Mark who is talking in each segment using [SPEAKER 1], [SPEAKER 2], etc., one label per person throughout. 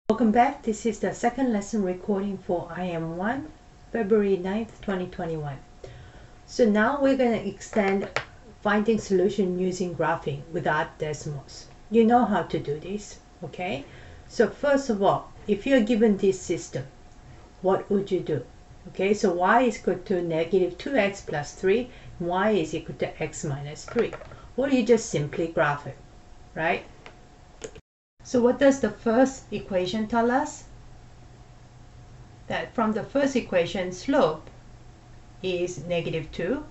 [SPEAKER 1] Welcome back. This is the second lesson recording for IM1, February 9th, 2021. So now we're going to extend finding solution using graphing without decimals. You know how to do this, okay? So first of all, if you're given this system, what would you do? Okay, so y is equal to negative 2x plus 3, and y is equal to x minus 3. Well, you just simply graph it, right? So what does the first equation tell us? That from the first equation, slope is negative 2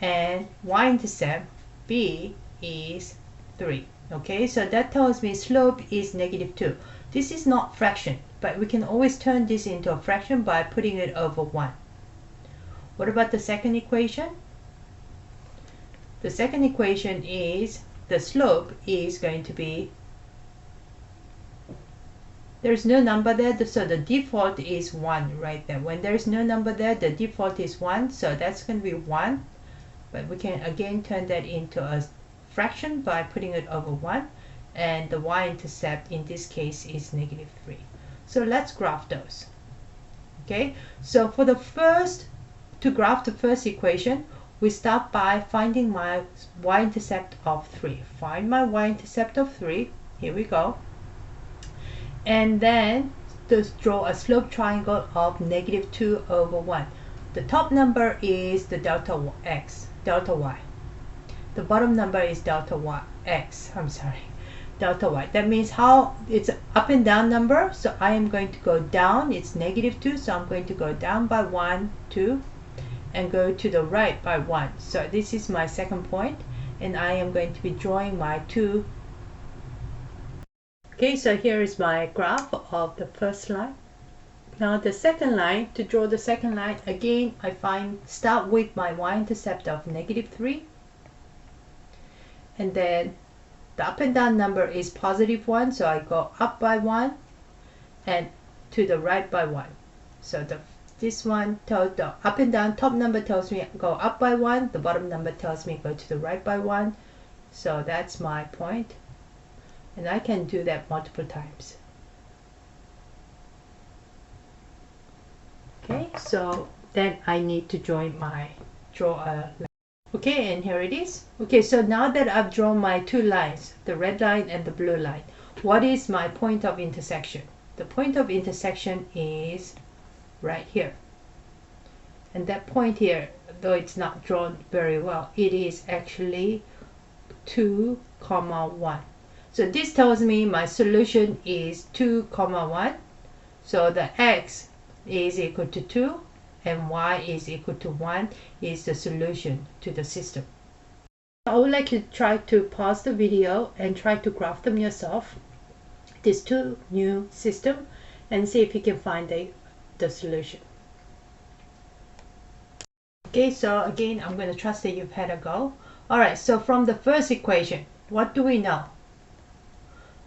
[SPEAKER 1] and y-intercept b is 3. Okay, so that tells me slope is negative 2. This is not fraction, but we can always turn this into a fraction by putting it over 1. What about the second equation? The second equation is the slope is going to be, there's no number there, so the default is 1 right there. When there's no number there, the default is 1, so that's going to be 1. But we can again turn that into a fraction by putting it over 1. And the y-intercept in this case is negative 3. So let's graph those. Okay, so for the first, to graph the first equation, we start by finding my y-intercept of 3. Find my y-intercept of 3. Here we go. And then to draw a slope triangle of negative 2 over 1. The top number is the delta x, delta y. The bottom number is delta y, delta y. That means how it's an up and down number, so I am going to go down. It's negative 2, so I'm going to go down by 1, 2, and go to the right by 1. So this is my second point, and I am going to be drawing my 2. Okay, so here is my graph of the first line. Now the second line, to draw the second line, again I start with my y-intercept of negative 3, and then the up and down number is positive 1, so I go up by 1 and to the right by 1. So this one tells the up and down, top number tells me go up by 1, the bottom number tells me go to the right by 1. So that's my point. And I can do that multiple times. Okay, so then I need to draw a line. Okay, and here it is. Okay, so now that I've drawn my two lines, the red line and the blue line, what is my point of intersection? The point of intersection is right here. And that point here, though it's not drawn very well, it is actually 2, 1. So this tells me my solution is 2, 1. So the x is equal to 2 and y is equal to 1 is the solution to the system. I would like you to try to pause the video and try to graph them yourself, these two new systems, and see if you can find the solution. Okay, so again, I'm going to trust that you've had a go. Alright, so from the first equation, what do we know?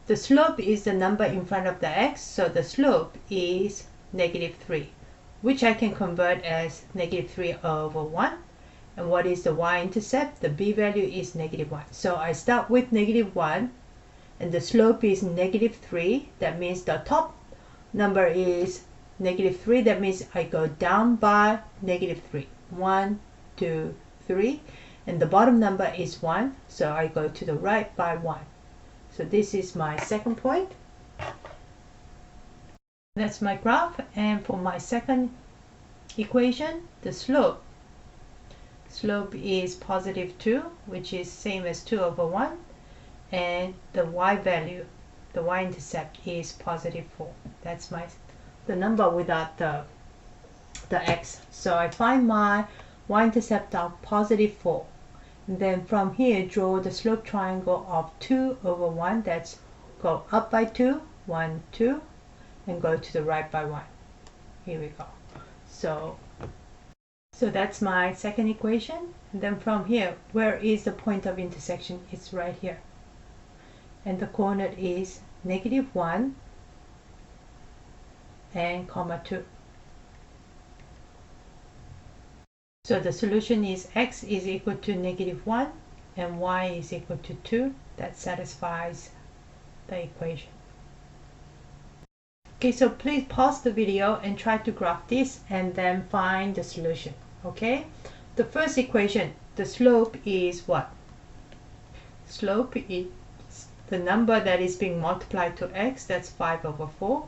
[SPEAKER 1] The slope is the number in front of the x, so the slope is negative 3, which I can convert as negative 3 over 1. And what is the y-intercept? The b value is negative 1. So I start with negative 1, and the slope is negative 3. That means the top number is negative 3. That means I go down by negative 3. 1, 2, 3. And the bottom number is 1, so I go to the right by 1. So this is my second point. That's my graph. And for my second equation, the slope is positive 2, which is same as 2 over 1. And the y value, the y-intercept is positive 4. That's the number without the x. So I find my y-intercept of positive 4. And then from here, draw the slope triangle of 2 over 1. That's go up by 2, 1, 2, and go to the right by 1. Here we go. So that's my second equation. And then from here, where is the point of intersection? It's right here. And the coordinate is negative 1 and comma 2. So the solution is x is equal to negative 1 and y is equal to 2. That satisfies the equation. Okay, so please pause the video and try to graph this and then find the solution. Okay, the first equation, the slope is what? Slope is the number that is being multiplied to x, that's 5/4.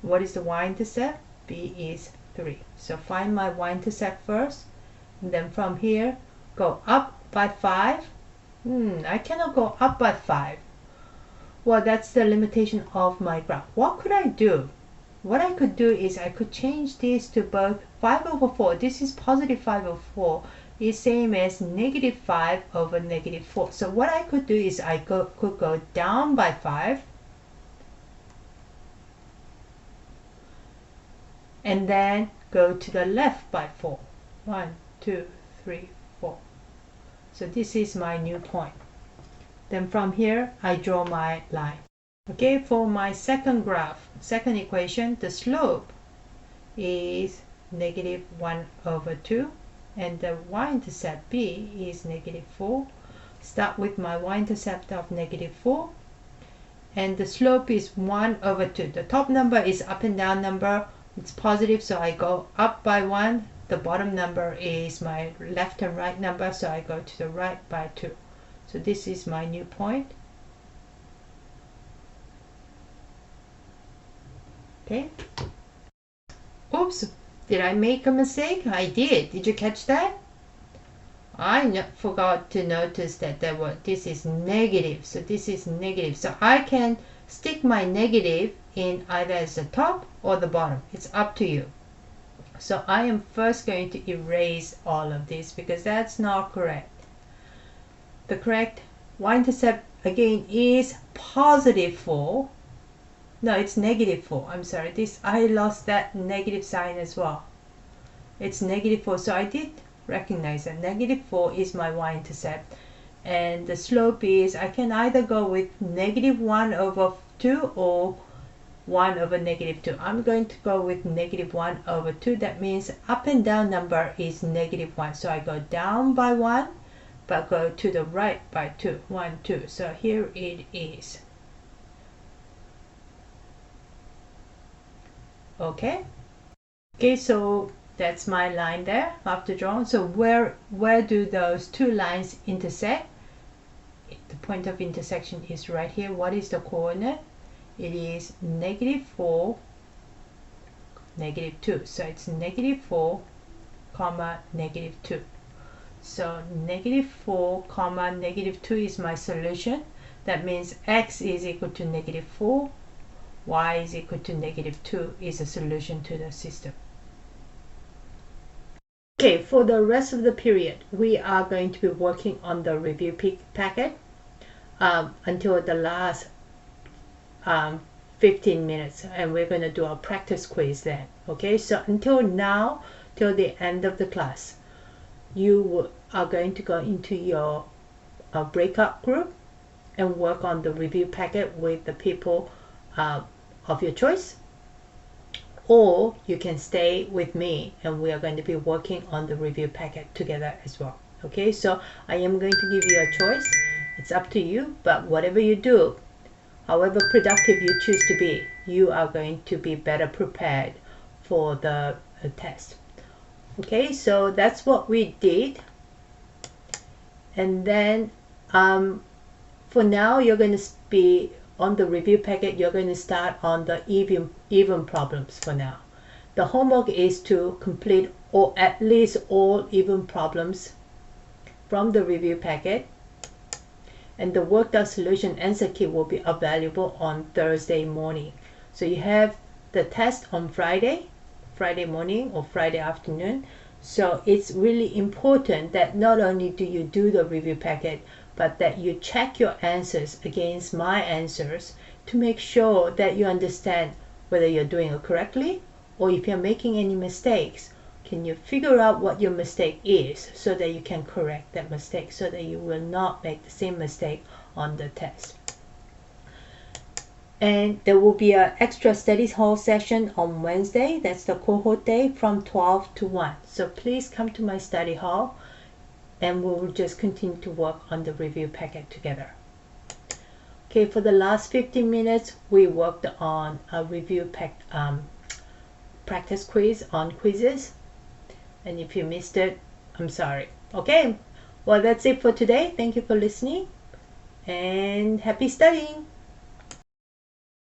[SPEAKER 1] What is the y-intercept? B is 3. So find my y-intercept first, and then from here go up by 5. I cannot go up by 5. Well, that's the limitation of my graph. What could I do? What I could do is I could change this to both 5/4. This is positive 5/4 is same as negative 5/4. So what I could do is I could go down by 5 and then go to the left by 4. 1, 2, 3, 4. So this is my new point. Then from here I draw my line. Okay, for my second graph, second equation, the slope is negative 1/2 and the y-intercept B is negative 4. Start with my y-intercept of negative 4 and the slope is 1/2. The top number is up and down number, it's positive, so I go up by 1. The bottom number is my left and right number, so I go to the right by 2. So this is my new point. Okay. Oops, did I make a mistake? I did. Did you catch that? I forgot to notice that this is negative. So this is negative. So I can stick my negative in either as the top or the bottom. It's up to you. So I am first going to erase all of this because that's not correct. The correct y-intercept again is positive 4. No, it's negative 4. I'm sorry. I lost that negative sign as well. It's negative 4. So I did recognize that negative 4 is my y-intercept. And the slope is, I can either go with negative 1/2 or 1/-2. I'm going to go with negative 1/2. That means up and down number is negative 1. So I go down by 1, but go to the right by 2. 1, 2. So here it is. Okay. Okay, so that's my line there after drawing. So where do those two lines intersect? The point of intersection is right here. What is the coordinate? It is negative 4, negative 2. So it's negative 4, comma, negative 2. So negative 4, comma, negative 2 is my solution. That means x is equal to negative 4, y is equal to negative 2 is a solution to the system. Okay, for the rest of the period, we are going to be working on the review packet until the last 15 minutes, and we're going to do a practice quiz then. Okay, so until now, till the end of the class, you are going to go into your breakout group and work on the review packet with the people of your choice, or you can stay with me and we are going to be working on the review packet together as well. Okay, so I am going to give you a choice. It's up to you, but whatever you do, however productive you choose to be, you are going to be better prepared for the test. Okay, so that's what we did. And then for now, you're going to be on the review packet. You're going to start on the even problems for now. The homework is to complete at least all even problems from the review packet. And the worked out solution answer kit will be available on Thursday morning. So you have the test on Friday morning or Friday afternoon. So it's really important that not only do you do the review packet, but that you check your answers against my answers to make sure that you understand whether you're doing it correctly, or if you're making any mistakes, can you figure out what your mistake is so that you can correct that mistake, so that you will not make the same mistake on the test. And there will be an extra studies hall session on Wednesday. That's the cohort day from 12 to 1. So please come to my study hall and we will just continue to work on the review packet together. Okay, for the last 15 minutes, we worked on a review practice quiz on quizzes. And if you missed it, I'm sorry. Okay, well, that's it for today. Thank you for listening and happy studying.